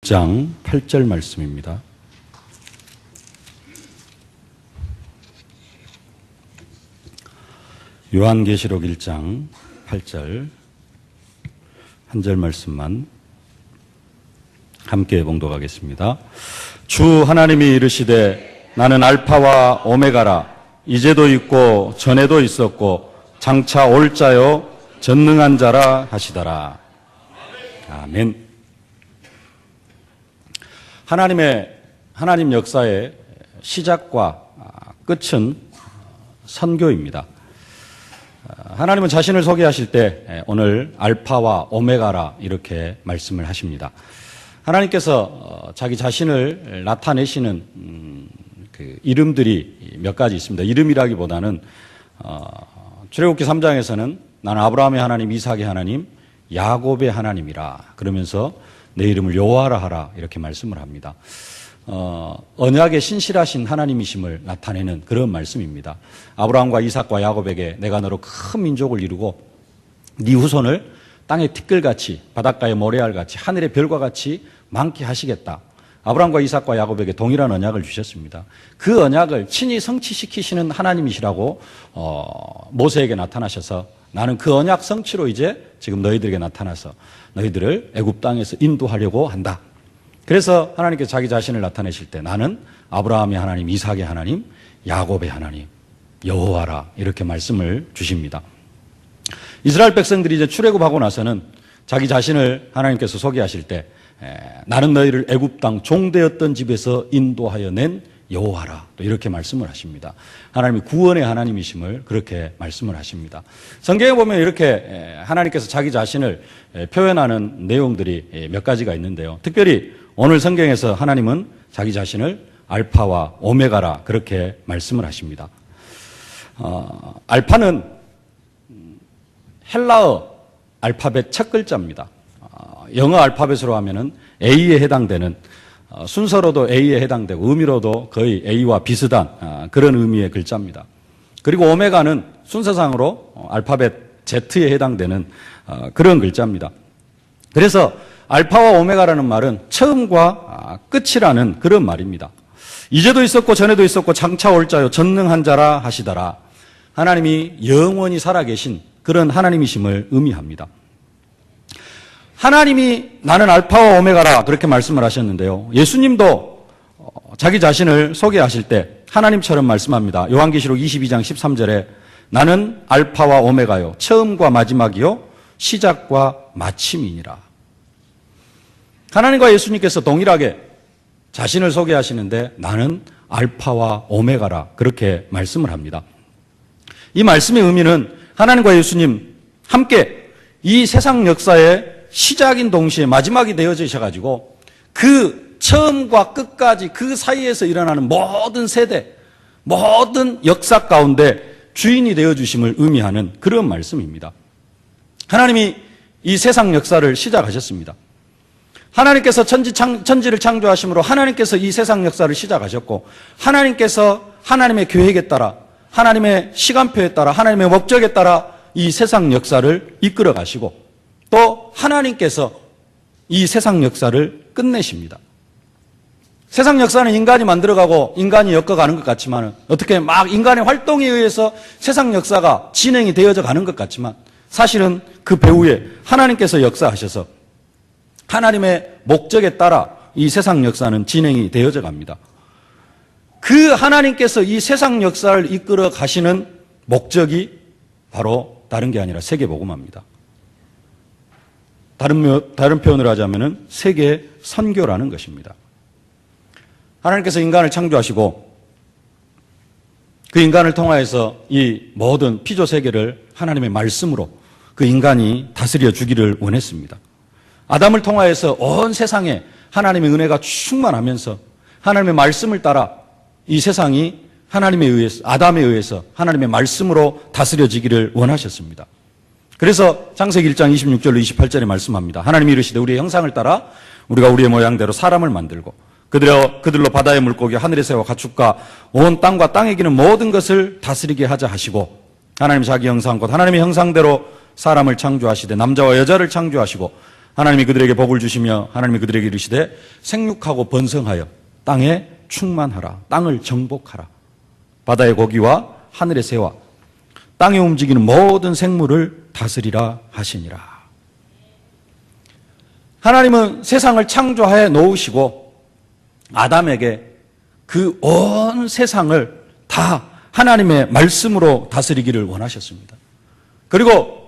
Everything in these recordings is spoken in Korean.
1장 8절 말씀입니다. 요한계시록 1장 8절 한 절 말씀만 함께 봉독하겠습니다. 주 하나님이 이르시되 나는 알파와 오메가라. 이제도 있고 전에도 있었고 장차 올 자요 전능한 자라 하시더라. 아멘. 하나님 역사의 시작과 끝은 선교입니다. 하나님은 자신을 소개하실 때 오늘 알파와 오메가라 이렇게 말씀을 하십니다. 하나님께서 자기 자신을 나타내시는 그 이름들이 몇 가지 있습니다. 이름이라기보다는 출애굽기 3장에서는 나는 아브라함의 하나님, 이삭의 하나님, 야곱의 하나님이라 그러면서 내 이름을 여호와라 하라 이렇게 말씀을 합니다. 언약에 신실하신 하나님이심을 나타내는 그런 말씀입니다. 아브라함과 이삭과 야곱에게 내가 너로 큰 민족을 이루고 네 후손을 땅의 티끌같이 바닷가의 모래알같이 하늘의 별과 같이 많게 하시겠다. 아브라함과 이삭과 야곱에게 동일한 언약을 주셨습니다. 그 언약을 친히 성취시키시는 하나님이시라고 모세에게 나타나셔서 나는 그 언약 성취로 이제 지금 너희들에게 나타나서 너희들을 애굽 땅에서 인도하려고 한다. 그래서 하나님께서 자기 자신을 나타내실 때 나는 아브라함의 하나님, 이삭의 하나님, 야곱의 하나님, 여호와라 이렇게 말씀을 주십니다. 이스라엘 백성들이 이제 출애굽하고 나서는 자기 자신을 하나님께서 소개하실 때 나는 너희를 애굽 땅 종되었던 집에서 인도하여 낸 여호와라 또 이렇게 말씀을 하십니다. 하나님이 구원의 하나님이심을 그렇게 말씀을 하십니다. 성경에 보면 이렇게 하나님께서 자기 자신을 표현하는 내용들이 몇 가지가 있는데요. 특별히 오늘 성경에서 하나님은 자기 자신을 알파와 오메가라 그렇게 말씀을 하십니다. 알파는 헬라어 알파벳 첫 글자입니다. 영어 알파벳으로 하면은 A에 해당되는 순서로도 A에 해당되고 의미로도 거의 A와 비슷한 그런 의미의 글자입니다. 그리고 오메가는 순서상으로 알파벳 Z에 해당되는 그런 글자입니다. 그래서 알파와 오메가라는 말은 처음과 끝이라는 그런 말입니다. 이제도 있었고 전에도 있었고 장차 올 자요 전능한 자라 하시더라. 하나님이 영원히 살아계신 그런 하나님이심을 의미합니다. 하나님이 나는 알파와 오메가라 그렇게 말씀을 하셨는데요. 예수님도 자기 자신을 소개하실 때 하나님처럼 말씀합니다. 요한계시록 22장 13절에 나는 알파와 오메가요 처음과 마지막이요 시작과 마침이니라. 하나님과 예수님께서 동일하게 자신을 소개하시는데 나는 알파와 오메가라 그렇게 말씀을 합니다. 이 말씀의 의미는 하나님과 예수님 함께 이 세상 역사의 시작인 동시에 마지막이 되어지셔가지고 그 처음과 끝까지 그 사이에서 일어나는 모든 세대, 모든 역사 가운데 주인이 되어주심을 의미하는 그런 말씀입니다. 하나님이 이 세상 역사를 시작하셨습니다. 하나님께서 천지를 창조하심으로 하나님께서 이 세상 역사를 시작하셨고 하나님께서 하나님의 계획에 따라 하나님의 시간표에 따라 하나님의 목적에 따라 이 세상 역사를 이끌어 가시고 또 하나님께서 이 세상 역사를 끝내십니다. 세상 역사는 인간이 만들어가고 인간이 엮어가는 것 같지만 어떻게 막 인간의 활동에 의해서 세상 역사가 진행이 되어져 가는 것 같지만 사실은 그 배후에 하나님께서 역사하셔서 하나님의 목적에 따라 이 세상 역사는 진행이 되어져 갑니다. 그 하나님께서 이 세상 역사를 이끌어 가시는 목적이 바로 다른 게 아니라 세계복음화입니다. 다른 표현을 하자면은 세계 선교라는 것입니다. 하나님께서 인간을 창조하시고 그 인간을 통하여서 이 모든 피조 세계를 하나님의 말씀으로 그 인간이 다스려 주기를 원했습니다. 아담을 통하여서 온 세상에 하나님의 은혜가 충만하면서 하나님의 말씀을 따라 이 세상이 하나님에 의해서 아담에 의해서 하나님의 말씀으로 다스려지기를 원하셨습니다. 그래서 창세기 1장 26절로 28절에 말씀합니다. 하나님이 이르시되 우리의 형상을 따라 우리가 우리의 모양대로 사람을 만들고 그들로 바다의 물고기 하늘의 새와 가축과 온 땅과 땅에 기는 모든 것을 다스리게 하자 하시고 하나님 자기 형상 곧 하나님의 형상대로 사람을 창조하시되 남자와 여자를 창조하시고 하나님이 그들에게 복을 주시며 하나님이 그들에게 이르시되 생육하고 번성하여 땅에 충만하라. 땅을 정복하라. 바다의 고기와 하늘의 새와 땅에 움직이는 모든 생물을 다스리라 하시니라. 하나님은 세상을 창조해 놓으시고 아담에게 그 온 세상을 다 하나님의 말씀으로 다스리기를 원하셨습니다. 그리고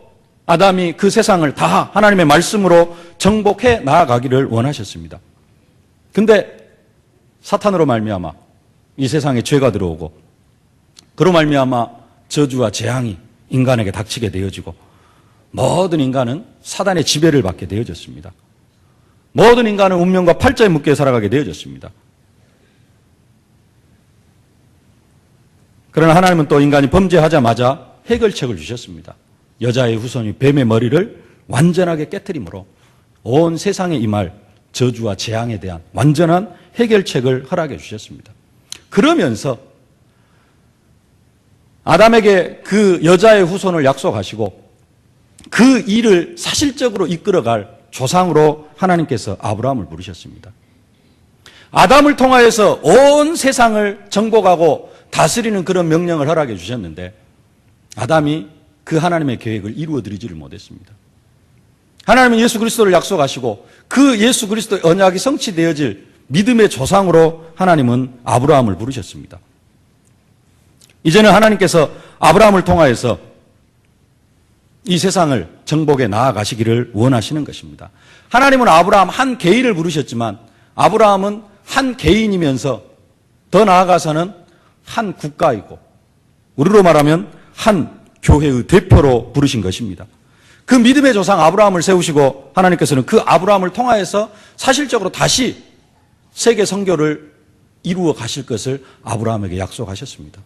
아담이 그 세상을 다 하나님의 말씀으로 정복해 나아가기를 원하셨습니다. 근데 사탄으로 말미암아 이 세상에 죄가 들어오고 그로 말미암아 저주와 재앙이 인간에게 닥치게 되어지고 모든 인간은 사단의 지배를 받게 되어졌습니다. 모든 인간은 운명과 팔자에 묶여 살아가게 되어졌습니다. 그러나 하나님은 또 인간이 범죄하자마자 해결책을 주셨습니다. 여자의 후손이 뱀의 머리를 완전하게 깨트림으로 온 세상에 임할 저주와 재앙에 대한 완전한 해결책을 허락해 주셨습니다. 그러면서 아담에게 그 여자의 후손을 약속하시고 그 일을 사실적으로 이끌어갈 조상으로 하나님께서 아브라함을 부르셨습니다. 아담을 통하여서 온 세상을 정복하고 다스리는 그런 명령을 허락해 주셨는데 아담이 그 하나님의 계획을 이루어드리지를 못했습니다. 하나님은 예수 그리스도를 약속하시고 그 예수 그리스도의 언약이 성취되어질 믿음의 조상으로 하나님은 아브라함을 부르셨습니다. 이제는 하나님께서 아브라함을 통하여서 이 세상을 정복해 나아가시기를 원하시는 것입니다. 하나님은 아브라함 한 개인을 부르셨지만 아브라함은 한 개인이면서 더 나아가서는 한 국가이고 우리로 말하면 한 교회의 대표로 부르신 것입니다. 그 믿음의 조상 아브라함을 세우시고 하나님께서는 그 아브라함을 통하여서 사실적으로 다시 세계 선교를 이루어 가실 것을 아브라함에게 약속하셨습니다.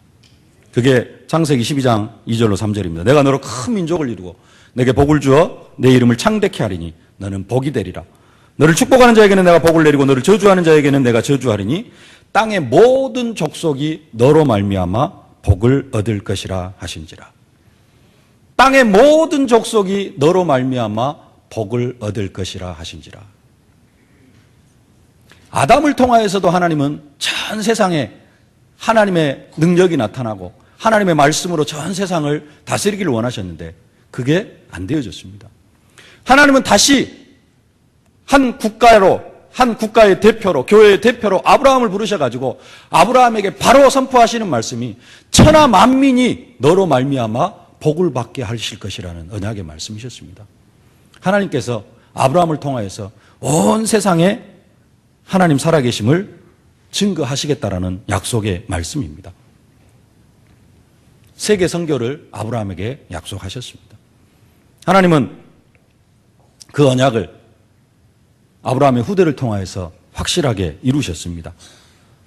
그게 창세기 12장 2절로 3절입니다. 내가 너로 큰 민족을 이루고 내게 복을 주어 내 이름을 창대케 하리니 너는 복이 되리라. 너를 축복하는 자에게는 내가 복을 내리고 너를 저주하는 자에게는 내가 저주하리니 땅의 모든 족속이 너로 말미암아 복을 얻을 것이라 하신지라. 땅의 모든 족속이 너로 말미암아 복을 얻을 것이라 하신지라. 아담을 통하여서도 하나님은 전 세상에 하나님의 능력이 나타나고 하나님의 말씀으로 전 세상을 다스리기를 원하셨는데 그게 안 되어졌습니다. 하나님은 다시 한 국가의 대표로, 교회의 대표로 아브라함을 부르셔가지고 아브라함에게 바로 선포하시는 말씀이 천하 만민이 너로 말미암아 복을 받게 하실 것이라는 언약의 말씀이셨습니다. 하나님께서 아브라함을 통하여서 온 세상에 하나님 살아계심을 증거하시겠다라는 약속의 말씀입니다. 세계 선교를 아브라함에게 약속하셨습니다. 하나님은 그 언약을 아브라함의 후대를 통하여서 확실하게 이루셨습니다.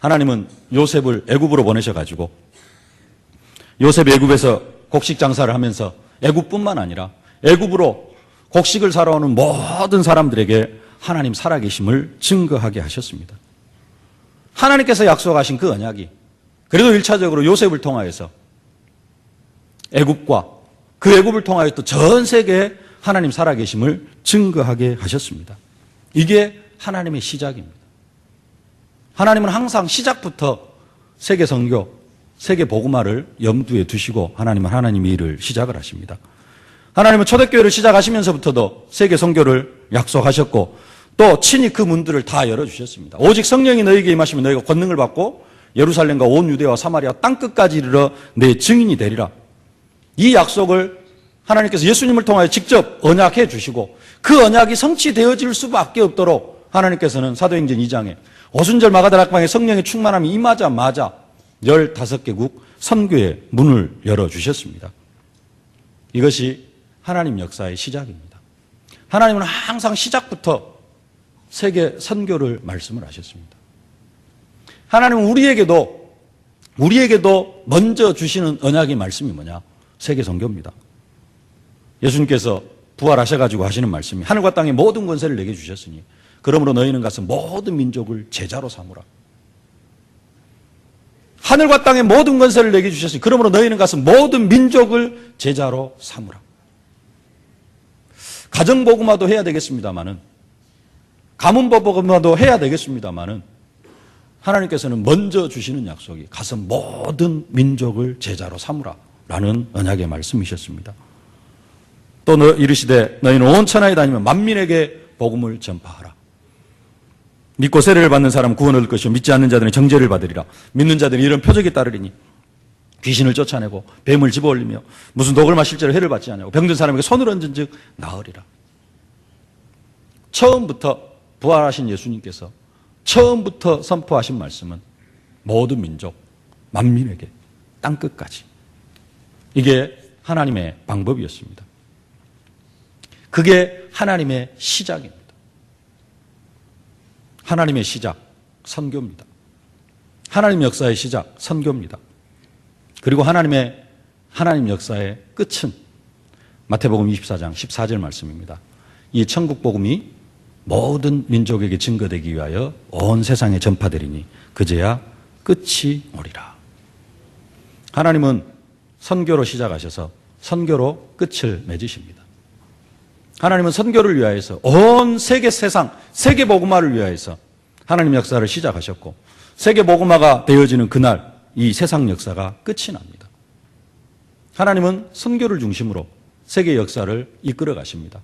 하나님은 요셉을 애굽으로 보내셔가지고 요셉이 애굽에서 곡식 장사를 하면서 애굽뿐만 아니라 애굽으로 곡식을 사러 오는 모든 사람들에게 하나님 살아계심을 증거하게 하셨습니다. 하나님께서 약속하신 그 언약이 그래도 1차적으로 요셉을 통하여서 애굽과 그 애굽을 통하여 또 전 세계에 하나님 살아계심을 증거하게 하셨습니다. 이게 하나님의 시작입니다. 하나님은 항상 시작부터 세계 선교, 세계 복음화를 염두에 두시고 하나님은 하나님의 일을 시작을 하십니다. 하나님은 초대교회를 시작하시면서부터도 세계 선교를 약속하셨고 또 친히 그 문들을 다 열어주셨습니다. 오직 성령이 너희에게 임하시면 너희가 권능을 받고 예루살렘과 온 유대와 사마리아 땅끝까지 이르러 내 증인이 되리라. 이 약속을 하나님께서 예수님을 통하여 직접 언약해 주시고 그 언약이 성취되어질 수밖에 없도록 하나님께서는 사도행전 2장에 오순절 마가다락방에 성령의 충만함이 임하자마자 15개국 선교의 문을 열어주셨습니다. 이것이 하나님 역사의 시작입니다. 하나님은 항상 시작부터 세계 선교를 말씀을 하셨습니다. 하나님은 우리에게도 먼저 주시는 언약의 말씀이 뭐냐? 세계 선교입니다. 예수님께서 부활하셔가지고 하시는 말씀이 하늘과 땅의 모든 권세를 내게 주셨으니 그러므로 너희는 가서 모든 민족을 제자로 삼으라. 하늘과 땅의 모든 권세를 내게 주셨으니 그러므로 너희는 가서 모든 민족을 제자로 삼으라. 가정복음화도 해야 되겠습니다마는 가문법보도 해야 되겠습니다만은 하나님께서는 먼저 주시는 약속이 가서 모든 민족을 제자로 삼으라라는 언약의 말씀이셨습니다. 또 이르시되 너희는 온 천하에 다니면 만민에게 복음을 전파하라. 믿고 세례를 받는 사람은 구원을 얻을 것이요 믿지 않는 자들은 정죄를 받으리라. 믿는 자들이 이런 표적에 따르리니 귀신을 쫓아내고 뱀을 집어올리며 무슨 독을 마실지라 해를 받지 않냐고 병든 사람에게 손을 얹은 즉 나으리라. 처음부터 부활하신 예수님께서 처음부터 선포하신 말씀은 모든 민족, 만민에게 땅끝까지. 이게 하나님의 방법이었습니다. 그게 하나님의 시작입니다. 하나님의 시작, 선교입니다. 하나님 역사의 시작, 선교입니다. 그리고 하나님 역사의 끝은 마태복음 24장 14절 말씀입니다. 이 천국 복음이 모든 민족에게 증거되기 위하여 온 세상에 전파되리니 그제야 끝이 오리라. 하나님은 선교로 시작하셔서 선교로 끝을 맺으십니다. 하나님은 선교를 위하여서 온 세계 세상, 세계 복음화를 위하여서 하나님 역사를 시작하셨고 세계 복음화가 되어지는 그날 이 세상 역사가 끝이 납니다. 하나님은 선교를 중심으로 세계 역사를 이끌어 가십니다.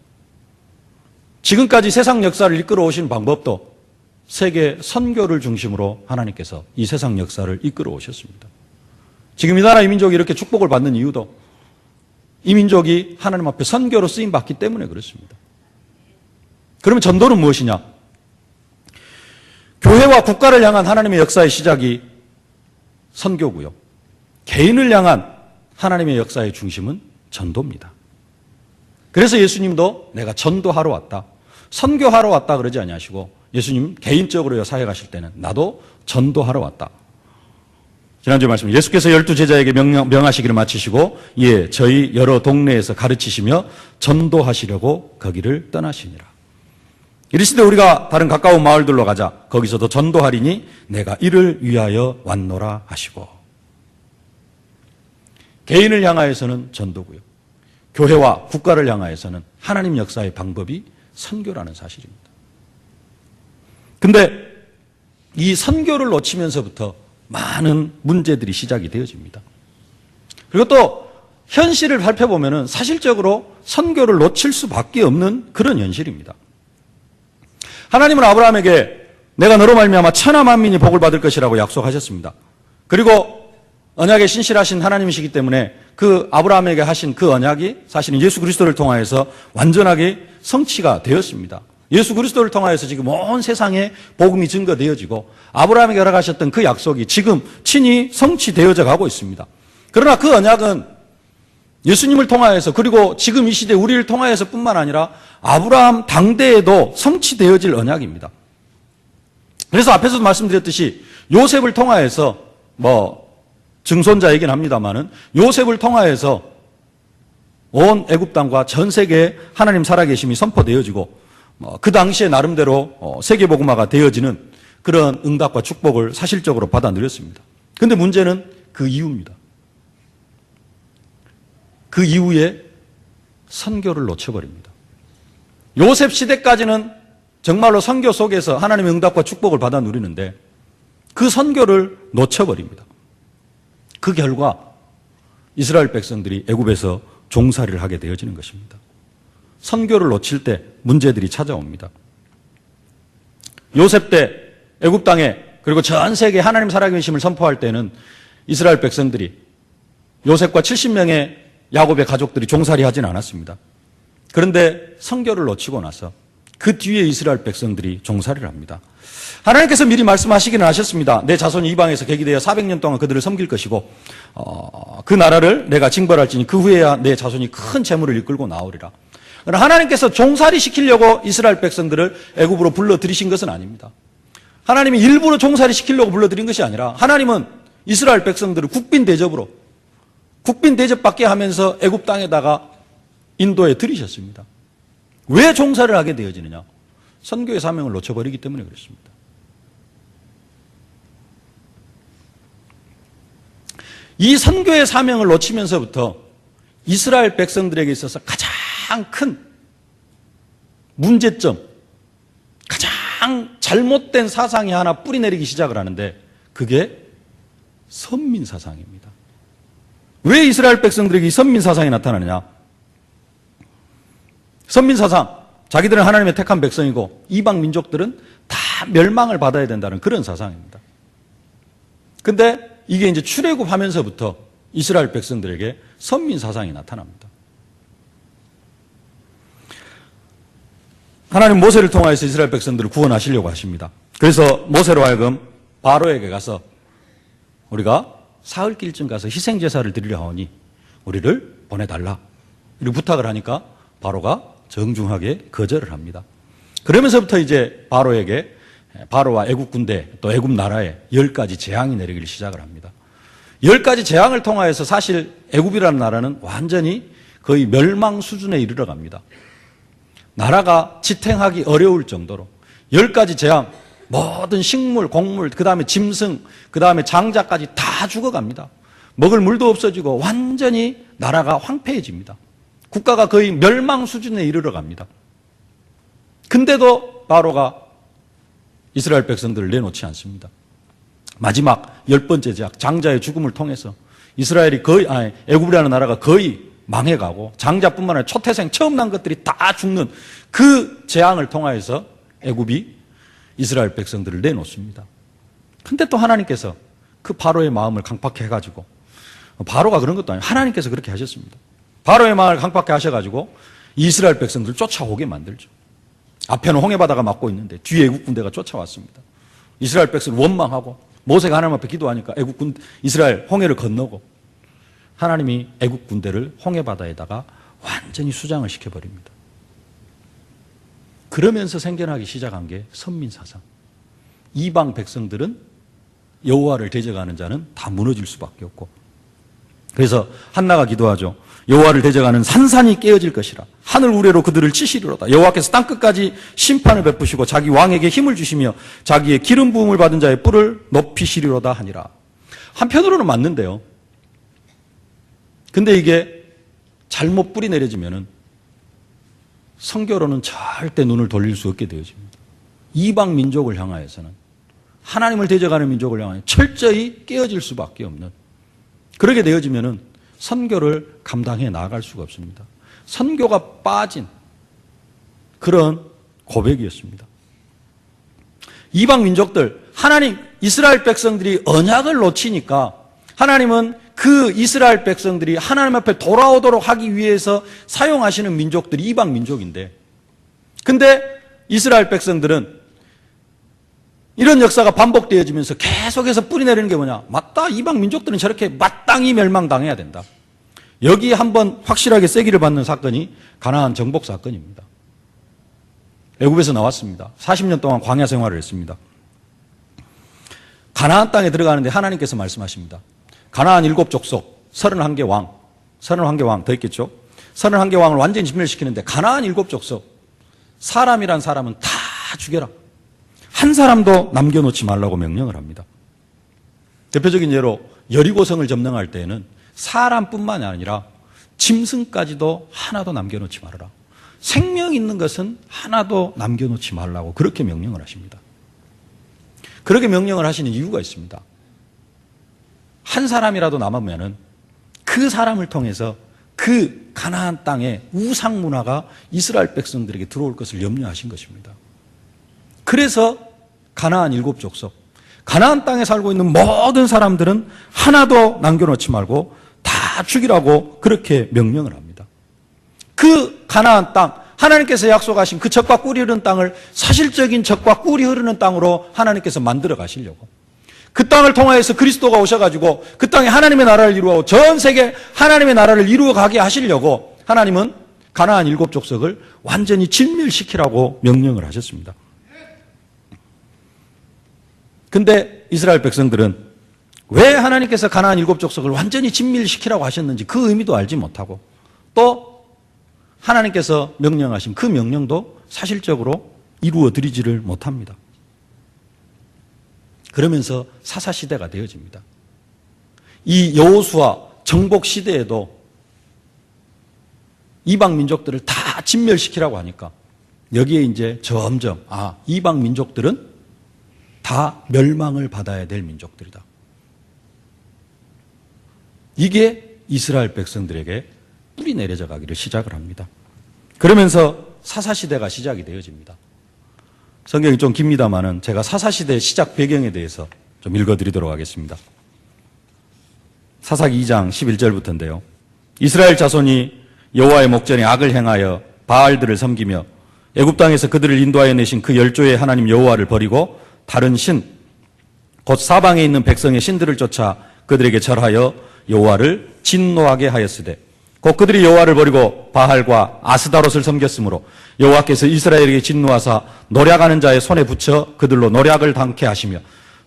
지금까지 세상 역사를 이끌어 오신 방법도 세계 선교를 중심으로 하나님께서 이 세상 역사를 이끌어 오셨습니다. 지금 이 나라 이 민족이 이렇게 축복을 받는 이유도 이 민족이 하나님 앞에 선교로 쓰임받기 때문에 그렇습니다. 그러면 전도는 무엇이냐? 교회와 국가를 향한 하나님의 역사의 시작이 선교고요. 개인을 향한 하나님의 역사의 중심은 전도입니다. 그래서 예수님도 내가 전도하러 왔다, 선교하러 왔다 그러지 아니하시고 예수님 개인적으로 사역하실 때는 나도 전도하러 왔다. 지난주에 말씀 예수께서 12제자에게 명하시기를 마치시고 저희 여러 동네에서 가르치시며 전도하시려고 거기를 떠나시니라. 이르시되 우리가 다른 가까운 마을들로 가자. 거기서도 전도하리니 내가 이를 위하여 왔노라 하시고. 개인을 향하여서는 전도고요. 교회와 국가를 향하여서는 하나님 역사의 방법이 선교라는 사실입니다. 근데 이 선교를 놓치면서부터 많은 문제들이 시작이 되어집니다. 그리고 또 현실을 살펴보면 사실적으로 선교를 놓칠 수밖에 없는 그런 현실입니다. 하나님은 아브라함에게 내가 너로 말미암아 천하 만민이 복을 받을 것이라고 약속하셨습니다. 그리고 언약에 신실하신 하나님이시기 때문에 그 아브라함에게 하신 그 언약이 사실은 예수 그리스도를 통하여서 완전하게 성취가 되었습니다. 예수 그리스도를 통하여서 지금 온 세상에 복음이 증거되어지고 아브라함에게 허락하셨던 그 약속이 지금 친히 성취되어져 가고 있습니다. 그러나 그 언약은 예수님을 통하여서 그리고 지금 이 시대 우리를 통하여서 뿐만 아니라 아브라함 당대에도 성취되어질 언약입니다. 그래서 앞에서도 말씀드렸듯이 요셉을 통하여서 증손자이긴 합니다만은 요셉을 통하여서 온 애굽 땅과 전 세계에 하나님 살아계심이 선포되어지고 그 당시에 나름대로 세계복음화가 되어지는 그런 응답과 축복을 사실적으로 받아 누렸습니다. 그런데 문제는 그 이후입니다. 그 이후에 선교를 놓쳐버립니다. 요셉 시대까지는 정말로 선교 속에서 하나님의 응답과 축복을 받아 누리는데 그 선교를 놓쳐버립니다. 그 결과 이스라엘 백성들이 애굽에서 종살이를 하게 되어지는 것입니다. 선교를 놓칠 때 문제들이 찾아옵니다. 요셉 때 애굽 땅에 그리고 전 세계에 하나님 살아계심을 선포할 때는 이스라엘 백성들이 요셉과 70명의 야곱의 가족들이 종살이하지는 않았습니다. 그런데 선교를 놓치고 나서 그 뒤에 이스라엘 백성들이 종살이를 합니다. 하나님께서 미리 말씀하시기는 하셨습니다. 내 자손이 이방에서 객이되어 400년 동안 그들을 섬길 것이고 그 나라를 내가 징벌할지니 그 후에야 내 자손이 큰 재물을 이끌고 나오리라. 그러나 하나님께서 종살이 시키려고 이스라엘 백성들을 애굽으로 불러들이신 것은 아닙니다. 하나님이 일부러 종살이 시키려고 불러들인 것이 아니라 하나님은 이스라엘 백성들을 국빈 대접받게 하면서 애굽 땅에다가 인도에 들이셨습니다. 왜 종살이를 하게 되어지느냐? 선교의 사명을 놓쳐버리기 때문에 그렇습니다. 이 선교의 사명을 놓치면서부터 이스라엘 백성들에게 있어서 가장 큰 문제점, 가장 가장 잘못된 사상이 하나 뿌리내리기 시작을 하는데 그게 선민 사상입니다. 왜 이스라엘 백성들에게 이 선민 사상이 나타나느냐? 선민 사상, 자기들은 하나님의 택한 백성이고 이방 민족들은 다 멸망을 받아야 된다는 그런 사상입니다. 근데 이게 이제 출애굽하면서부터 이스라엘 백성들에게 선민 사상이 나타납니다. 하나님 모세를 통하여서 이스라엘 백성들을 구원하시려고 하십니다. 그래서 모세로 하여금 바로에게 가서 우리가 사흘길쯤 가서 희생제사를 드리려 하오니 우리를 보내달라 이렇게 부탁을 하니까 바로가 정중하게 거절을 합니다. 그러면서부터 이제 바로와 애국 군대 또 애국 나라에 10가지 재앙이 내리기 시작을 합니다. 10가지 재앙을 통하여서 사실 애국이라는 나라는 완전히 거의 멸망 수준에 이르러 갑니다. 나라가 지탱하기 어려울 정도로 10가지 재앙, 모든 식물, 곡물, 그 다음에 짐승, 그 다음에 장자까지 다 죽어갑니다. 먹을 물도 없어지고 완전히 나라가 황폐해집니다. 국가가 거의 멸망 수준에 이르러 갑니다. 근데도 바로가 이스라엘 백성들을 내놓지 않습니다. 마지막 10번째 제약, 장자의 죽음을 통해서 이스라엘이 애굽이라는 나라가 거의 망해가고 장자뿐만 아니라 초태생 처음 난 것들이 다 죽는 그 재앙을 통하여서 애굽이 이스라엘 백성들을 내놓습니다. 근데 또 하나님께서 그 바로의 마음을 강팍해 해가지고, 바로가 그런 것도 아니에요. 하나님께서 그렇게 하셨습니다. 바로의 마음을 강팍해 하셔가지고 이스라엘 백성들을 쫓아오게 만들죠. 앞에는 홍해바다가 막고 있는데 뒤에 애국 군대가 쫓아왔습니다. 이스라엘 백성을 원망하고 모세가 하나님 앞에 기도하니까 이스라엘 홍해를 건너고 하나님이 애국 군대를 홍해바다에다가 완전히 수장을 시켜버립니다. 그러면서 생겨나기 시작한 게 선민사상. 이방 백성들은 여호와를 대적하는 자는 다 무너질 수밖에 없고, 그래서 한나가 기도하죠. 여호와를 대적하는 산산이 깨어질 것이라. 하늘 우레로 그들을 치시리로다. 여호와께서 땅끝까지 심판을 베푸시고 자기 왕에게 힘을 주시며 자기의 기름 부음을 받은 자의 뿔을 높이시리로다 하니라. 한편으로는 맞는데요. 근데 이게 잘못 뿌리 내려지면은 성교로는 절대 눈을 돌릴 수 없게 되어집니다. 이방 민족을 향하여서는, 하나님을 대적하는 민족을 향하여 철저히 깨어질 수밖에 없는, 그렇게 되어지면은 선교를 감당해 나아갈 수가 없습니다. 선교가 빠진 그런 고백이었습니다. 이방 민족들, 이스라엘 백성들이 언약을 놓치니까 하나님은 그 이스라엘 백성들이 하나님 앞에 돌아오도록 하기 위해서 사용하시는 민족들이 이방 민족인데, 근데 이스라엘 백성들은 이런 역사가 반복되어지면서 계속해서 뿌리내리는 게 뭐냐? 맞다, 이방 민족들은 저렇게 마땅히 멸망당해야 된다. 여기 한번 확실하게 세기를 받는 사건이 가나안 정복 사건입니다. 애굽에서 나왔습니다. 40년 동안 광야 생활을 했습니다. 가나안 땅에 들어가는데 하나님께서 말씀하십니다. 가나안 7족속 31개 왕, 31개 왕 더 있겠죠? 31개 왕을 완전히 진멸시키는데 가나안 7족속 사람이란 사람은 다 죽여라. 한 사람도 남겨놓지 말라고 명령을 합니다. 대표적인 예로 여리고성을 점령할 때에는 사람뿐만이 아니라 짐승까지도 하나도 남겨놓지 말아라. 생명 있는 것은 하나도 남겨놓지 말라고 그렇게 명령을 하십니다. 그렇게 명령을 하시는 이유가 있습니다. 한 사람이라도 남으면은 그 사람을 통해서 그 가나안 땅의 우상 문화가 이스라엘 백성들에게 들어올 것을 염려하신 것입니다. 그래서 가나안 7족속, 가나안 땅에 살고 있는 모든 사람들은 하나도 남겨놓지 말고 다 죽이라고 그렇게 명령을 합니다. 그 가나안 땅, 하나님께서 약속하신 그 젖과 꿀이 흐르는 땅을 사실적인 젖과 꿀이 흐르는 땅으로 하나님께서 만들어 가시려고, 그 땅을 통하여서 그리스도가 오셔가지고 그 땅에 하나님의 나라를 이루어 전 세계 하나님의 나라를 이루어 가게 하시려고 하나님은 가나안 7족속을 완전히 진멸시키라고 명령을 하셨습니다. 근데 이스라엘 백성들은 왜 하나님께서 가나안 7족속을 완전히 진멸시키라고 하셨는지 그 의미도 알지 못하고, 또 하나님께서 명령하신 그 명령도 사실적으로 이루어 드리지를 못합니다. 그러면서 사사시대가 되어집니다. 이 여호수아 정복 시대에도 이방 민족들을 다 진멸시키라고 하니까 여기에 이제 점점 이방 민족들은 다 멸망을 받아야 될 민족들이다. 이게 이스라엘 백성들에게 뿌리 내려져 가기를 시작을 합니다. 그러면서 사사시대가 시작이 되어집니다. 성경이 좀 깁니다만은 제가 사사시대의 시작 배경에 대해서 좀 읽어드리도록 하겠습니다. 사사기 2장 11절부터인데요. 이스라엘 자손이 여호와의 목전에 악을 행하여 바알들을 섬기며 애굽 땅에서 그들을 인도하여 내신 그 열조의 하나님 여호와를 버리고 다른 신, 곧 사방에 있는 백성의 신들을 쫓아 그들에게 절하여 여호와를 진노하게 하였으되 곧 그들이 여호와를 버리고 바알과 아스다롯을 섬겼으므로 여호와께서 이스라엘에게 진노하사 노략하는 자의 손에 붙여 그들로 노략을 당케 하시며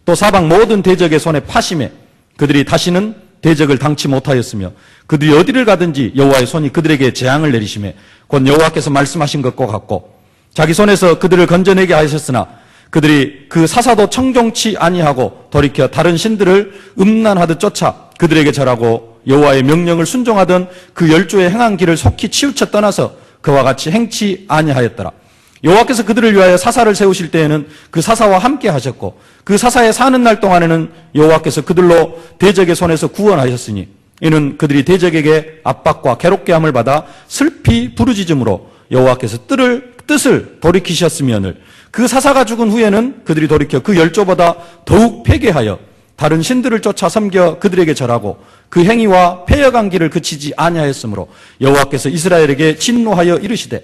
또 사방 모든 대적의 손에 파심해 그들이 다시는 대적을 당치 못하였으며 그들이 어디를 가든지 여호와의 손이 그들에게 재앙을 내리시매 곧 여호와께서 말씀하신 것과 같고 자기 손에서 그들을 건져내게 하셨으나 그들이 그 사사도 청종치 아니하고 돌이켜 다른 신들을 음란하듯 쫓아 그들에게 절하고 여호와의 명령을 순종하던 그 열조의 행한 길을 속히 치우쳐 떠나서 그와 같이 행치 아니하였더라. 여호와께서 그들을 위하여 사사를 세우실 때에는 그 사사와 함께 하셨고 그 사사의 사는 날 동안에는 여호와께서 그들로 대적의 손에서 구원하셨으니 이는 그들이 대적에게 압박과 괴롭게 함을 받아 슬피 부르짖음으로 여호와께서 뜻을 돌이키셨으면을 그 사사가 죽은 후에는 그들이 돌이켜 그 열조보다 더욱 패괴하여 다른 신들을 쫓아 섬겨 그들에게 절하고 그 행위와 패역한 길을 그치지 아니하였으므로 여호와께서 이스라엘에게 진노하여 이르시되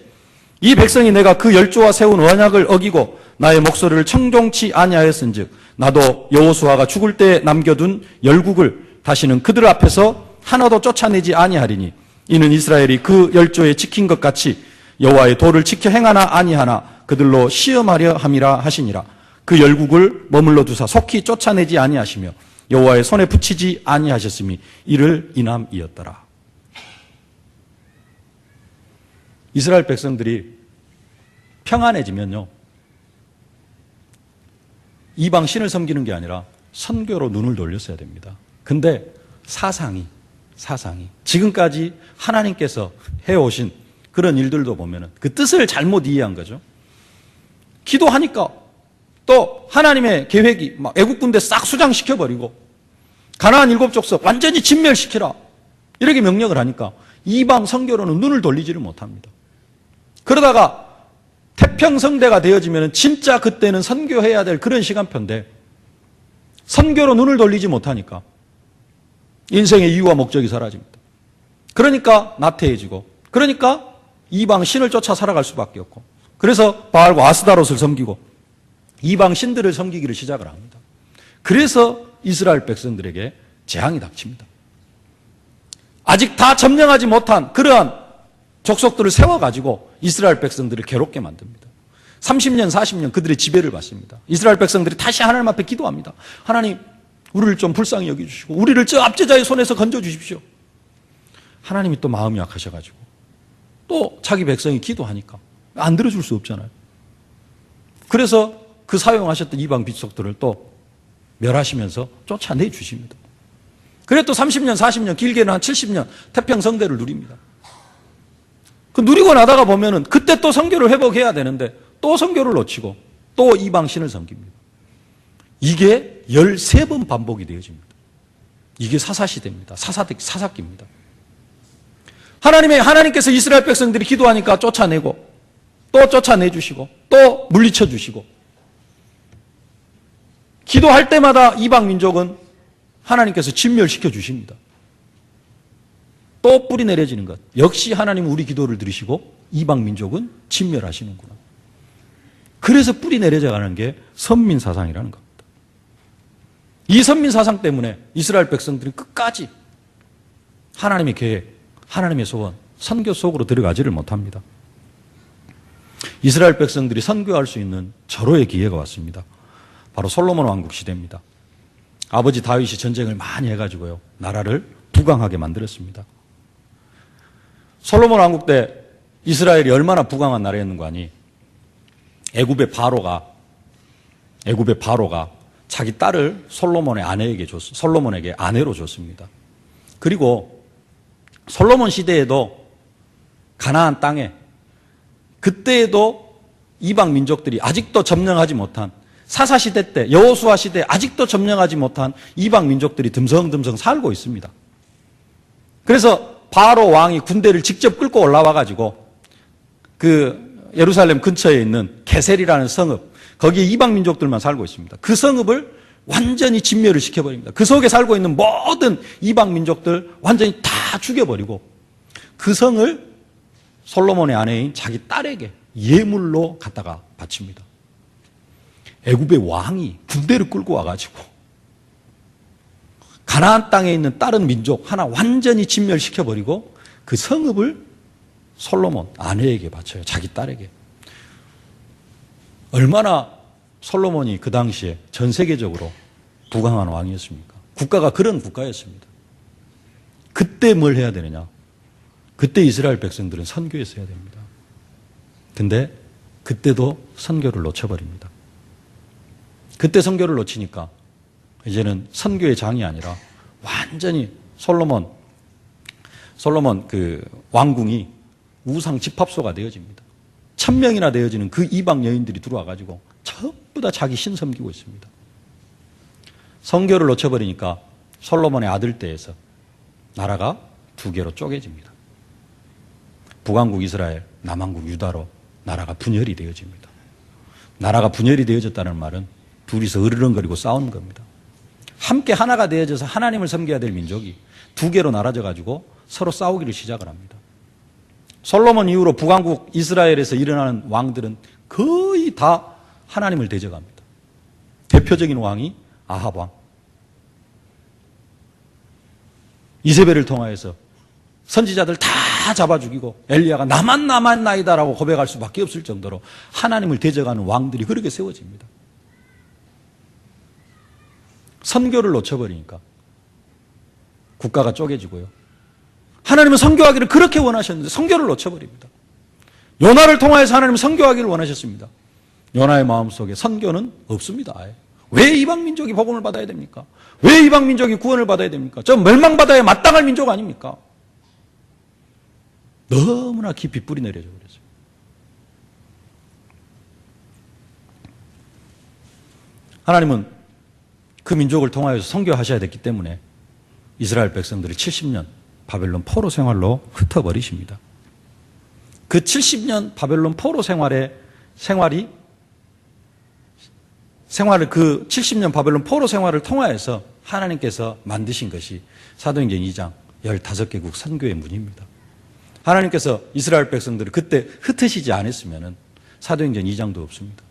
이 백성이 내가 그 열조와 세운 언약을 어기고 나의 목소리를 청종치 아니하였은즉 나도 여호수아가 죽을 때 남겨둔 열국을 다시는 그들 앞에서 하나도 쫓아내지 아니하리니 이는 이스라엘이 그 열조에 지킨 것 같이 여호와의 도를 지켜 행하나 아니하나 그들로 시험하려 함이라 하시니라. 그 열국을 머물러 두사 속히 쫓아내지 아니하시며 여호와의 손에 붙이지 아니하셨음이 이를 인함이었더라. 이스라엘 백성들이 평안해지면요, 이방 신을 섬기는 게 아니라 선교로 눈을 돌렸어야 됩니다. 근데 사상이 지금까지 하나님께서 해오신 그런 일들도 보면은 그 뜻을 잘못 이해한 거죠. 기도하니까 또 하나님의 계획이 막 애국 군대 싹 수장시켜버리고 가나안 7족속 완전히 진멸시키라 이렇게 명령을 하니까 이방 선교로는 눈을 돌리지를 못합니다. 그러다가 태평성대가 되어지면 진짜 그때는 선교해야 될 그런 시간표인데 선교로 눈을 돌리지 못하니까 인생의 이유와 목적이 사라집니다. 그러니까 나태해지고 그러니까 이방 신을 쫓아 살아갈 수밖에 없고 그래서 바알과 아스다롯을 섬기고 이방 신들을 섬기기를 시작을 합니다. 그래서 이스라엘 백성들에게 재앙이 닥칩니다. 아직 다 점령하지 못한 그러한 족속들을 세워가지고 이스라엘 백성들을 괴롭게 만듭니다. 30년, 40년 그들의 지배를 받습니다. 이스라엘 백성들이 다시 하나님 앞에 기도합니다. 하나님, 우리를 좀 불쌍히 여겨주시고 우리를 저 압제자의 손에서 건져주십시오. 하나님이 또 마음이 약하셔가지고 또 자기 백성이 기도하니까 안 들어줄 수 없잖아요. 그래서 그 사용하셨던 이방 족속들을 또 멸하시면서 쫓아내 주십니다. 그래 또 30년, 40년, 길게는 한 70년 태평성대를 누립니다. 그 누리고 나다가 보면은 그때 또 선교를 회복해야 되는데 또 선교를 놓치고 또 이방 신을 섬깁니다. 이게 13번 반복이 되어집니다. 이게 사사시대입니다. 사사기입니다. 하나님께서 이스라엘 백성들이 기도하니까 쫓아내고 또 쫓아내주시고 또 물리쳐주시고 기도할 때마다 이방 민족은 하나님께서 진멸시켜 주십니다. 또 뿌리 내려지는 것. 역시 하나님은 우리 기도를 들으시고 이방 민족은 진멸하시는구나. 그래서 뿌리 내려져가는 게 선민사상이라는 겁니다. 이 선민사상 때문에 이스라엘 백성들이 끝까지 하나님의 계획, 하나님의 소원, 선교 속으로 들어가지를 못합니다. 이스라엘 백성들이 선교할 수 있는 절호의 기회가 왔습니다. 바로 솔로몬 왕국 시대입니다. 아버지 다윗이 전쟁을 많이 해가지고요, 나라를 부강하게 만들었습니다. 솔로몬 왕국 때 이스라엘이 얼마나 부강한 나라였는가 하니 애굽의 바로가 자기 딸을 솔로몬에게 아내로 줬습니다. 그리고 솔로몬 시대에도 가나안 땅에 그때에도 이방 민족들이 아직도 점령하지 못한, 사사시대 때 여호수아 시대에 아직도 점령하지 못한 이방 민족들이 듬성듬성 살고 있습니다. 그래서 바로 왕이 군대를 직접 끌고 올라와 가지고 그 예루살렘 근처에 있는 게셀이라는 성읍, 거기에 이방 민족들만 살고 있습니다. 그 성읍을 완전히 진멸을 시켜버립니다. 그 속에 살고 있는 모든 이방 민족들 완전히 다 죽여버리고 그 성을 솔로몬의 아내인 자기 딸에게 예물로 갖다가 바칩니다. 애굽의 왕이 군대를 끌고 와가지고 가나안 땅에 있는 다른 민족 하나 완전히 진멸시켜버리고 그 성읍을 솔로몬 아내에게 바쳐요. 자기 딸에게. 얼마나 솔로몬이 그 당시에 전 세계적으로 부강한 왕이었습니까? 국가가 그런 국가였습니다. 그때 뭘 해야 되느냐? 그때 이스라엘 백성들은 선교에서 해야 됩니다. 근데 그때도 선교를 놓쳐버립니다. 그때 선교를 놓치니까 이제는 선교의 장이 아니라 완전히 솔로몬 그 왕궁이 우상 집합소가 되어집니다. 1000명이나 되어지는 그 이방 여인들이 들어와가지고 전부 다 자기 신 섬기고 있습니다. 선교를 놓쳐버리니까 솔로몬의 아들 때에서 나라가 두 개로 쪼개집니다. 북왕국 이스라엘, 남왕국 유다로 나라가 분열이 되어집니다. 나라가 분열이 되어졌다는 말은 둘이서 으르렁거리고 싸우는 겁니다. 함께 하나가 되어져서 하나님을 섬겨야 될 민족이 두 개로 나눠져가지고 서로 싸우기를 시작을 합니다. 솔로몬 이후로 북왕국 이스라엘에서 일어나는 왕들은 거의 다 하나님을 대적합니다. 대표적인 왕이 아합 왕. 이세벨을 통하여서 선지자들 다 잡아 죽이고 엘리야가 나만 남았나이다라고 고백할 수밖에 없을 정도로 하나님을 대적하는 왕들이 그렇게 세워집니다. 선교를 놓쳐버리니까 국가가 쪼개지고요. 하나님은 선교하기를 그렇게 원하셨는데 선교를 놓쳐버립니다. 요나를 통하여서 하나님은 선교하기를 원하셨습니다. 요나의 마음속에 선교는 없습니다. 아예. 왜 이방 민족이 복음을 받아야 됩니까? 왜 이방 민족이 구원을 받아야 됩니까? 저 멸망받아야 마땅할 민족 아닙니까? 너무나 깊이 뿌리 내려져 버렸어요. 하나님은 그 민족을 통하여서 선교하셔야 됐기 때문에 이스라엘 백성들이 70년 바벨론 포로 생활로 흩어버리십니다. 그 70년 바벨론 포로 생활을 그 70년 바벨론 포로 생활을 통하여서 하나님께서 만드신 것이 사도행전 2장 15개국 선교의 문입니다. 하나님께서 이스라엘 백성들을 그때 흩으시지 않았으면 사도행전 2장도 없습니다.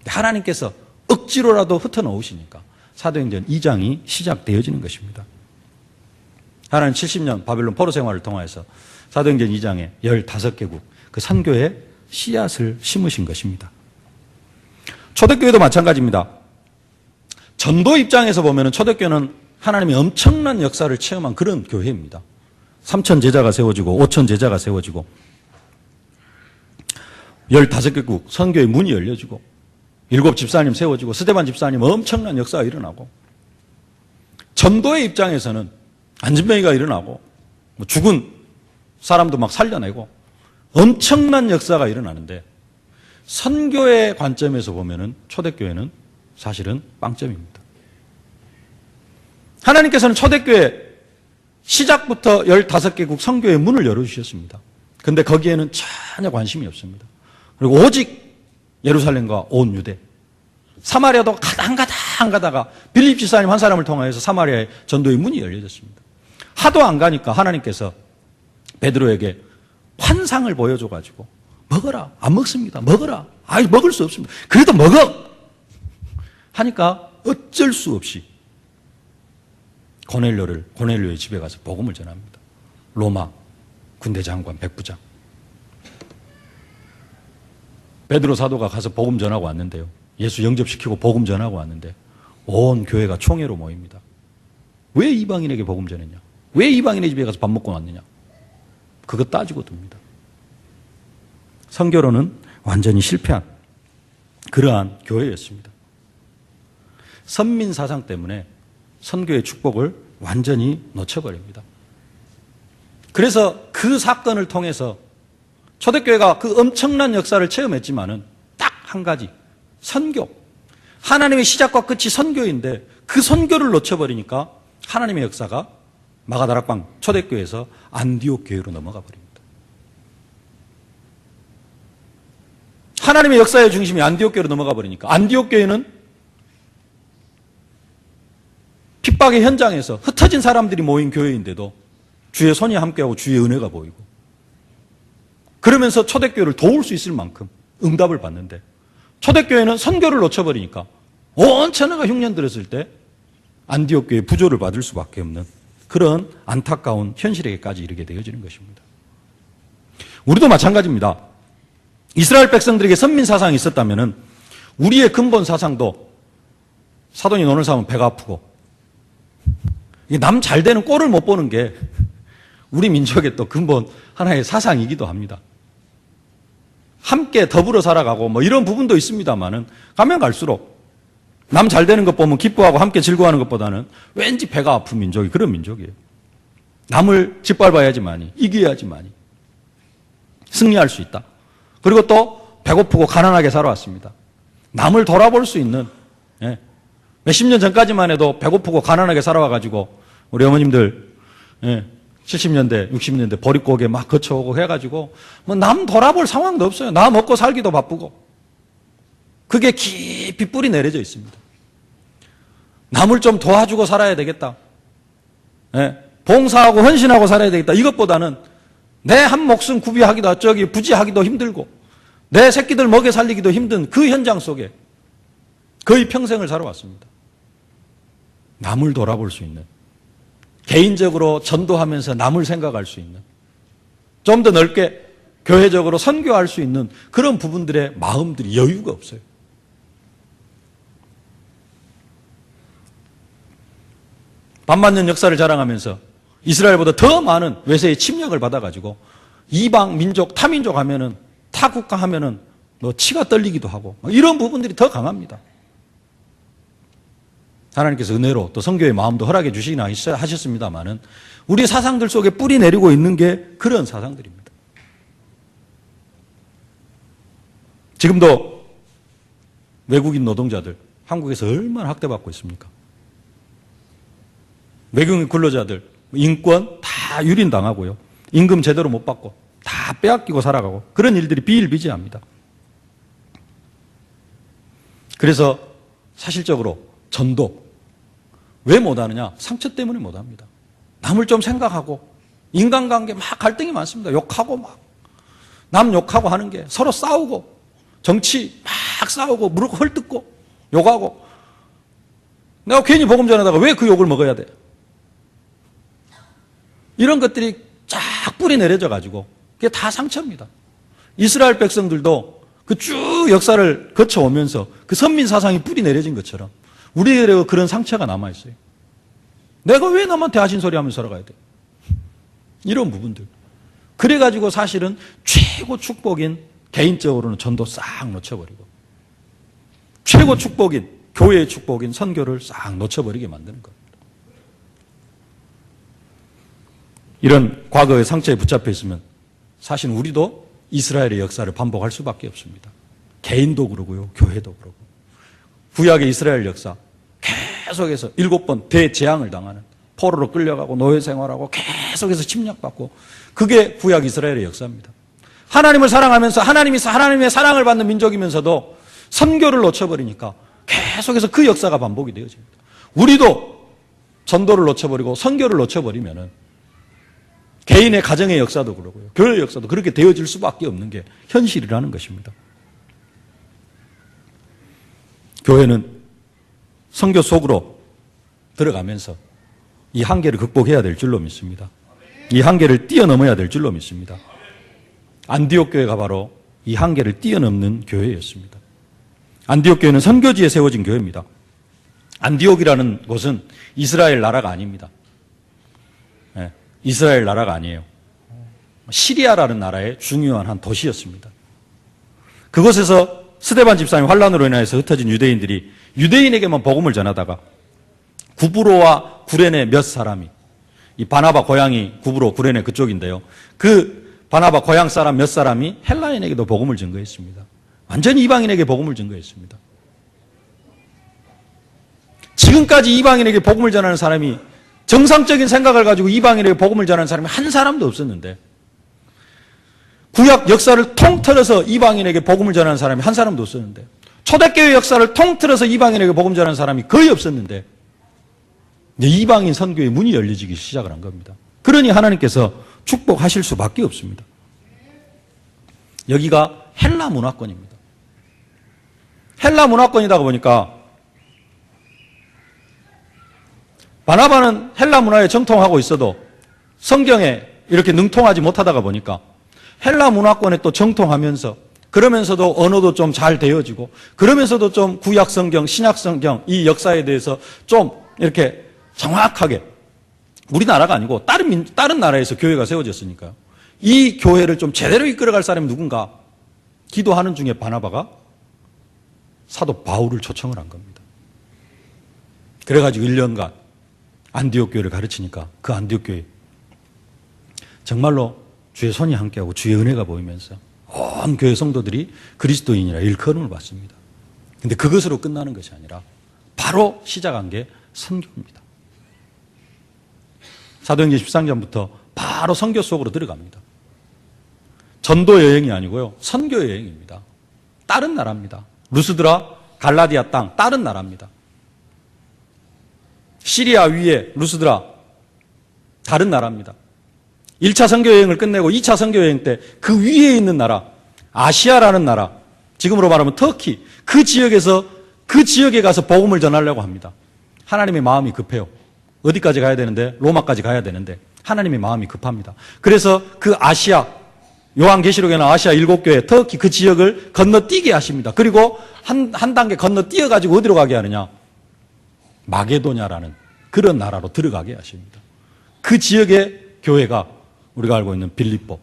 하나님께서 억지로라도 흩어놓으시니까 사도행전 2장이 시작되어지는 것입니다. 하나님 70년 바벨론 포로 생활을 통해서 사도행전 2장에 15개국 그 선교의 씨앗을 심으신 것입니다. 초대교회도 마찬가지입니다. 전도 입장에서 보면 초대교회는 하나님의 엄청난 역사를 체험한 그런 교회입니다. 3,000 제자가 세워지고 5,000 제자가 세워지고 15개국 선교의 문이 열려지고 7 집사님 세워지고 스데반 집사님 엄청난 역사가 일어나고 전도의 입장에서는 안진뱅이가 일어나고 죽은 사람도 막 살려내고 엄청난 역사가 일어나는데 선교의 관점에서 보면은 초대교회는 사실은 빵점입니다. 하나님께서는 초대교회 시작부터 15개국 선교의 문을 열어주셨습니다. 그런데 거기에는 전혀 관심이 없습니다. 그리고 오직 예루살렘과 온 유대, 사마리아도 한 가다가 빌립 집사님 한 사람을 통하여서 사마리아의 전도의 문이 열려졌습니다. 하도 안 가니까 하나님께서 베드로에게 환상을 보여줘가지고 먹어라. 안 먹습니다. 먹어라. 아이, 먹을 수 없습니다. 그래도 먹어! 하니까 어쩔 수 없이 고넬료의 집에 가서 복음을 전합니다. 로마 군대 장관 백부장. 베드로 사도가 가서 복음 전하고 왔는데요. 예수 영접시키고 복음 전하고 왔는데 온 교회가 총회로 모입니다. 왜 이방인에게 복음 전했냐? 왜 이방인의 집에 가서 밥 먹고 왔느냐? 그거 따지고 듭니다. 선교로는 완전히 실패한 그러한 교회였습니다. 선민 사상 때문에 선교의 축복을 완전히 놓쳐버립니다. 그래서 그 사건을 통해서 초대교회가 그 엄청난 역사를 체험했지만은 딱 한 가지, 선교. 하나님의 시작과 끝이 선교인데 그 선교를 놓쳐버리니까 하나님의 역사가 마가다락방 초대교회에서 안디옥 교회로 넘어가 버립니다. 하나님의 역사의 중심이 안디옥 교회로 넘어가 버리니까 안디옥 교회는 핍박의 현장에서 흩어진 사람들이 모인 교회인데도 주의 손이 함께하고 주의 은혜가 보이고 그러면서 초대교회를 도울 수 있을 만큼 응답을 받는데 초대교회는 선교를 놓쳐버리니까 온 천하가 흉년들었을 때 안디옥 교회 부조를 받을 수밖에 없는 그런 안타까운 현실에게까지 이르게 되어지는 것입니다. 우리도 마찬가지입니다. 이스라엘 백성들에게 선민 사상이 있었다면 우리의 근본 사상도 사돈이 논을 삼으면 배가 아프고 남 잘 되는 꼴을 못 보는 게 우리 민족의 또 근본 하나의 사상이기도 합니다. 함께 더불어 살아가고 뭐 이런 부분도 있습니다만은 가면 갈수록 남 잘 되는 것 보면 기뻐하고 함께 즐거워하는 것보다는 왠지 배가 아픈 민족이 그런 민족이에요. 남을 짓밟아야지만이, 이겨야지만이 승리할 수 있다. 그리고 또 배고프고 가난하게 살아왔습니다. 남을 돌아볼 수 있는 몇십 년 전까지만 해도 배고프고 가난하게 살아와가지고 우리 어머님들 70년대, 60년대 보릿고개 막 거쳐오고 해가지고 뭐 남 돌아볼 상황도 없어요. 나 먹고 살기도 바쁘고 그게 깊이 뿌리 내려져 있습니다. 남을 좀 도와주고 살아야 되겠다. 봉사하고 헌신하고 살아야 되겠다. 이것보다는 내 한 목숨 구비하기도 저기 부지하기도 힘들고 내 새끼들 먹여 살리기도 힘든 그 현장 속에 거의 평생을 살아왔습니다. 남을 돌아볼 수 있는 개인적으로 전도하면서 남을 생각할 수 있는 좀 더 넓게 교회적으로 선교할 수 있는 그런 부분들의 마음들이 여유가 없어요. 반만년 역사를 자랑하면서 이스라엘보다 더 많은 외세의 침략을 받아가지고 이방 민족, 타민족 하면은 타국가 하면은 뭐 치가 떨리기도 하고 이런 부분들이 더 강합니다. 하나님께서 은혜로 또 선교의 마음도 허락해 주시긴 하셨습니다만은 우리 사상들 속에 뿌리 내리고 있는 게 그런 사상들입니다. 지금도 외국인 노동자들 한국에서 얼마나 학대받고 있습니까? 외국인 근로자들 인권 다 유린당하고요. 임금 제대로 못 받고 다 빼앗기고 살아가고 그런 일들이 비일비재합니다. 그래서 사실적으로 전도 왜 못하느냐? 상처 때문에 못합니다. 남을 좀 생각하고 인간관계 막 갈등이 많습니다. 욕하고 막 남 욕하고 하는 게 서로 싸우고 정치 막 싸우고 무릎 헐뜯고 욕하고 내가 괜히 복음 전하다가 왜 그 욕을 먹어야 돼? 이런 것들이 쫙 뿌리 내려져 가지고 그게 다 상처입니다. 이스라엘 백성들도 그 쭉 역사를 거쳐오면서 그 선민 사상이 뿌리 내려진 것처럼 우리에게 그런 상처가 남아있어요. 내가 왜 남한테 하신 소리 하면서 살아가야 돼? 이런 부분들. 그래가지고 사실은 최고 축복인 개인적으로는 전도 싹 놓쳐버리고 최고 축복인 교회의 축복인 선교를 싹 놓쳐버리게 만드는 겁니다. 이런 과거의 상처에 붙잡혀 있으면 사실 우리도 이스라엘의 역사를 반복할 수밖에 없습니다. 개인도 그러고요. 교회도 그러고. 구약의 이스라엘 역사 계속해서 7번 대재앙을 당하는 포로로 끌려가고 노예 생활하고 계속해서 침략받고 그게 구약 이스라엘의 역사입니다. 하나님을 사랑하면서 하나님의 사랑을 받는 민족이면서도 선교를 놓쳐버리니까 계속해서 그 역사가 반복이 되어집니다. 우리도 전도를 놓쳐버리고 선교를 놓쳐버리면은 개인의 가정의 역사도 그러고요. 교회의 역사도 그렇게 되어질 수밖에 없는 게 현실이라는 것입니다. 교회는 선교 속으로 들어가면서 이 한계를 극복해야 될 줄로 믿습니다. 이 한계를 뛰어넘어야 될 줄로 믿습니다. 안디옥 교회가 바로 이 한계를 뛰어넘는 교회였습니다. 안디옥 교회는 선교지에 세워진 교회입니다. 안디옥이라는 곳은 이스라엘 나라가 아닙니다. 이스라엘 나라가 아니에요. 시리아라는 나라의 중요한 한 도시였습니다. 그곳에서 스데반 집사님 환란으로 인해서 흩어진 유대인들이 유대인에게만 복음을 전하다가 구브로와 구레네 몇 사람이 이 바나바 고향이 구브로 구레네 그쪽인데요. 그 바나바 고향 사람 몇 사람이 헬라인에게도 복음을 전거했습니다. 완전히 이방인에게 복음을 증거했습니다. 지금까지 이방인에게 복음을 전하는 사람이, 정상적인 생각을 가지고 이방인에게 복음을 전하는 사람이 한 사람도 없었는데, 구약 역사를 통틀어서 이방인에게 복음을 전하는 사람이 한 사람도 없었는데, 초대교회 역사를 통틀어서 이방인에게 복음 전하는 사람이 거의 없었는데, 이제 이방인 선교의 문이 열려지기 시작을 한 겁니다. 그러니 하나님께서 축복하실 수밖에 없습니다. 여기가 헬라 문화권입니다. 헬라 문화권이다 보니까 바나바는 헬라 문화에 정통하고 있어도 성경에 이렇게 능통하지 못하다가 보니까 헬라 문화권에 또 정통하면서, 그러면서도 언어도 좀 잘 되어지고, 그러면서도 좀 구약 성경, 신약 성경 이 역사에 대해서 좀 이렇게 정확하게, 우리나라가 아니고 다른 나라에서 교회가 세워졌으니까요. 이 교회를 좀 제대로 이끌어갈 사람이 누군가 기도하는 중에 바나바가 사도 바울을 초청을 한 겁니다. 그래가지고 1년간 안디옥 교회를 가르치니까 그 안디옥 교회 정말로 주의 손이 함께하고 주의 은혜가 보이면서 온 교회 성도들이 그리스도인이라 일컬음을 받습니다. 그런데 그것으로 끝나는 것이 아니라 바로 시작한 게 선교입니다. 사도행전 13장부터 바로 선교 속으로 들어갑니다. 전도 여행이 아니고요, 선교 여행입니다. 다른 나라입니다. 루스드라, 갈라디아 땅, 다른 나라입니다. 시리아 위에 루스드라, 다른 나라입니다. 1차 선교 여행을 끝내고 2차 선교 여행 때 그 위에 있는 나라, 아시아라는 나라, 지금으로 말하면 터키, 그 지역에서, 그 지역에 가서 복음을 전하려고 합니다. 하나님의 마음이 급해요. 어디까지 가야 되는데? 로마까지 가야 되는데 하나님의 마음이 급합니다. 그래서 그 아시아, 요한계시록에는 아시아 7교회, 터키 그 지역을 건너뛰게 하십니다. 그리고 한 단계 건너뛰어가지고 어디로 가게 하느냐? 마게도냐라는 그런 나라로 들어가게 하십니다. 그 지역의 교회가 우리가 알고 있는 빌립보,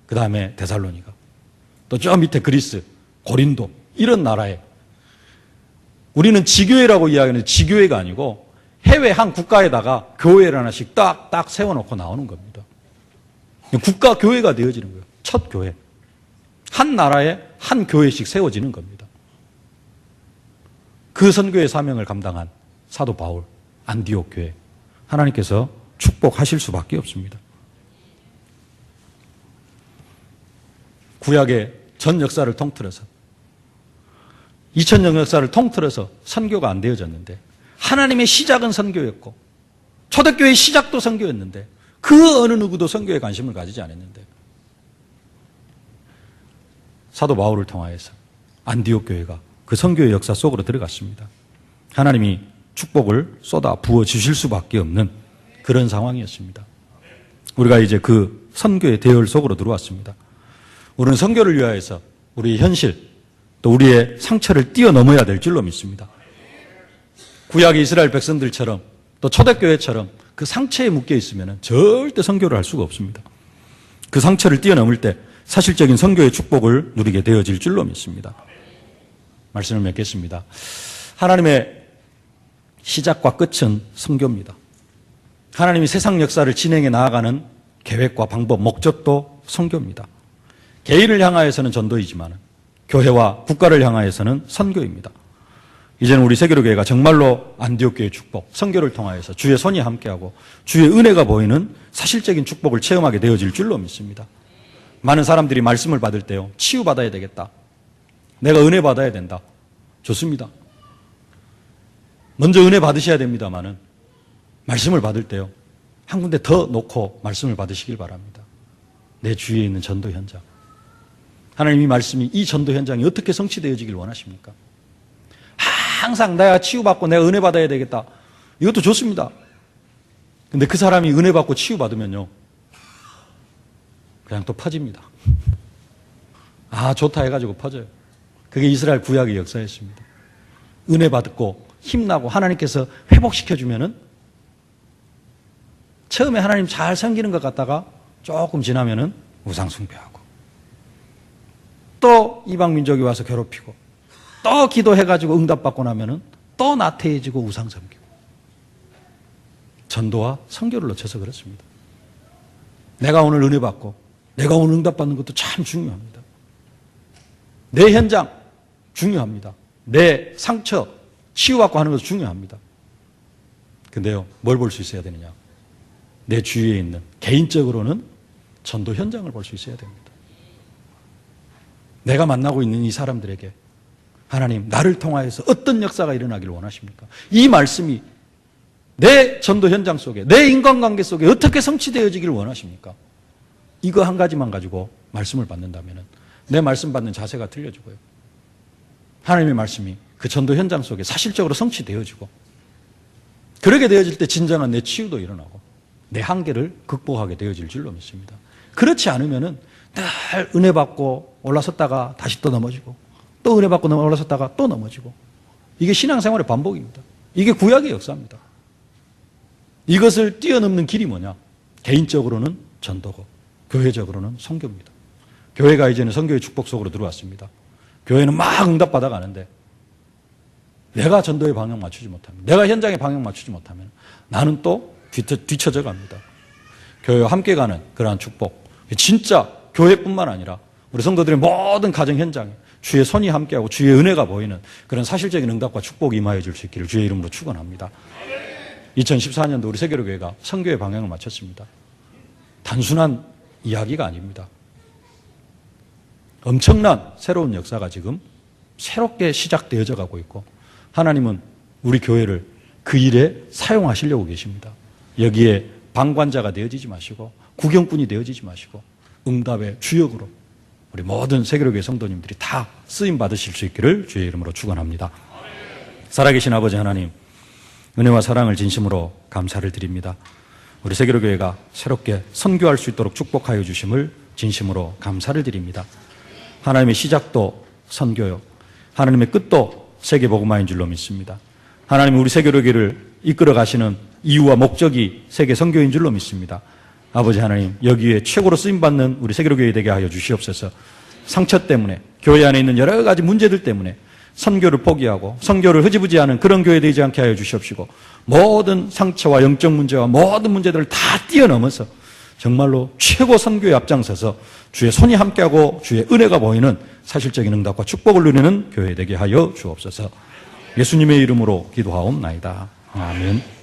그 다음에 데살로니가, 또 저 밑에 그리스, 고린도, 이런 나라에, 우리는 지교회라고 이야기하는 지교회가 아니고 해외 한 국가에다가 교회를 하나씩 딱 세워놓고 나오는 겁니다. 국가 교회가 되어지는 거예요. 첫 교회. 한 나라에 한 교회씩 세워지는 겁니다. 그 선교의 사명을 감당한 사도 바울, 안디옥 교회, 하나님께서 축복하실 수밖에 없습니다. 구약의 전 역사를 통틀어서, 2000년 역사를 통틀어서 선교가 안 되어졌는데, 하나님의 시작은 선교였고 초대교회의 시작도 선교였는데, 그 어느 누구도 선교에 관심을 가지지 않았는데, 사도 바울을 통하여서 안디옥 교회가 그 선교의 역사 속으로 들어갔습니다. 하나님이 축복을 쏟아 부어 주실 수밖에 없는 그런 상황이었습니다. 우리가 이제 그 선교의 대열 속으로 들어왔습니다. 우리는 선교를 위하여서 우리의 현실, 또 우리의 상처를 뛰어넘어야 될 줄로 믿습니다. 구약 이스라엘 백성들처럼, 또 초대교회처럼 그 상처에 묶여 있으면 절대 선교를 할 수가 없습니다. 그 상처를 뛰어넘을 때 사실적인 선교의 축복을 누리게 되어질 줄로 믿습니다. 말씀을 맺겠습니다. 하나님의 시작과 끝은 선교입니다. 하나님이 세상 역사를 진행해 나아가는 계획과 방법, 목적도 선교입니다. 개인을 향하여서는 전도이지만 교회와 국가를 향하여서는 선교입니다. 이제는 우리 세계로교회가 정말로 안디옥 교회의 축복, 선교를 통하여서 주의 손이 함께하고 주의 은혜가 보이는 사실적인 축복을 체험하게 되어질 줄로 믿습니다. 많은 사람들이 말씀을 받을 때요, 치유받아야 되겠다, 내가 은혜 받아야 된다. 좋습니다. 먼저 은혜 받으셔야 됩니다만은 말씀을 받을 때요, 한 군데 더 놓고 말씀을 받으시길 바랍니다. 내 주위에 있는 전도 현장, 하나님이 말씀이 이 전도 현장이 어떻게 성취되어지길 원하십니까? 항상 내가 치유받고 내가 은혜 받아야 되겠다, 이것도 좋습니다. 근데 그 사람이 은혜 받고 치유받으면요, 그냥 또 퍼집니다. 아, 좋다 해가지고 퍼져요. 그게 이스라엘 구약의 역사였습니다. 은혜 받고 힘나고 하나님께서 회복시켜주면은 처음에 하나님 잘 섬기는 것 같다가 조금 지나면은 우상숭배하고, 또 이방민족이 와서 괴롭히고, 또 기도해가지고 응답받고 나면은 또 나태해지고 우상섬기고. 전도와 선교를 놓쳐서 그렇습니다. 내가 오늘 은혜 받고 내가 오늘 응답받는 것도 참 중요합니다. 내 현장, 중요합니다. 내 상처 치유받고 하는 것도 중요합니다. 근데요, 뭘 볼 수 있어야 되느냐? 내 주위에 있는, 개인적으로는 전도 현장을 볼 수 있어야 됩니다. 내가 만나고 있는 이 사람들에게 하나님, 나를 통하여서 어떤 역사가 일어나기를 원하십니까? 이 말씀이 내 전도 현장 속에, 내 인간관계 속에 어떻게 성취되어지기를 원하십니까? 이거 한 가지만 가지고 말씀을 받는다면 내 말씀 받는 자세가 틀려지고요. 하나님의 말씀이 그 전도 현장 속에 사실적으로 성취되어지고, 그렇게 되어질 때 진정한 내 치유도 일어나고 내 한계를 극복하게 되어질 줄로 믿습니다. 그렇지 않으면은 늘 은혜 받고 올라섰다가 다시 또 넘어지고, 또 은혜 받고 올라섰다가 또 넘어지고, 이게 신앙생활의 반복입니다. 이게 구약의 역사입니다. 이것을 뛰어넘는 길이 뭐냐? 개인적으로는 전도고, 교회적으로는 선교입니다. 교회가 이제는 선교의 축복 속으로 들어왔습니다. 교회는 막 응답받아 가는데 내가 전도의 방향 맞추지 못하면, 내가 현장의 방향 맞추지 못하면 나는 또 뒤처져 갑니다. 교회와 함께 가는 그러한 축복, 진짜 교회뿐만 아니라 우리 성도들의 모든 가정 현장에 주의 손이 함께하고 주의 은혜가 보이는 그런 사실적인 응답과 축복이 임하여 줄 수 있기를 주의 이름으로 축원합니다. 2014년도 우리 세계로교회가 선교의 방향을 맞췄습니다. 단순한 이야기가 아닙니다. 엄청난 새로운 역사가 지금 새롭게 시작되어져 가고 있고, 하나님은 우리 교회를 그 일에 사용하시려고 계십니다. 여기에 방관자가 되어지지 마시고 구경꾼이 되어지지 마시고 응답의 주역으로 우리 모든 세계로교회 성도님들이 다 쓰임 받으실 수 있기를 주의 이름으로 축원합니다. 살아계신 아버지 하나님, 은혜와 사랑을 진심으로 감사를 드립니다. 우리 세계로교회가 새롭게 선교할 수 있도록 축복하여 주심을 진심으로 감사를 드립니다. 하나님의 시작도 선교요, 하나님의 끝도 세계복음화인 줄로 믿습니다. 하나님, 우리 세계로교회를 이끌어 가시는 이유와 목적이 세계 선교인 줄로 믿습니다. 아버지 하나님, 여기에 최고로 쓰임받는 우리 세계로교회 되게 하여 주시옵소서. 상처 때문에, 교회 안에 있는 여러 가지 문제들 때문에 선교를 포기하고 선교를 흐지부지하는 그런 교회 되지 않게 하여 주시옵시고, 모든 상처와 영적 문제와 모든 문제들을 다 뛰어넘어서 정말로 최고 선교에 앞장서서 주의 손이 함께하고 주의 은혜가 보이는 사실적인 응답과 축복을 누리는 교회 되게 하여 주옵소서. 예수님의 이름으로 기도하옵나이다. 아멘.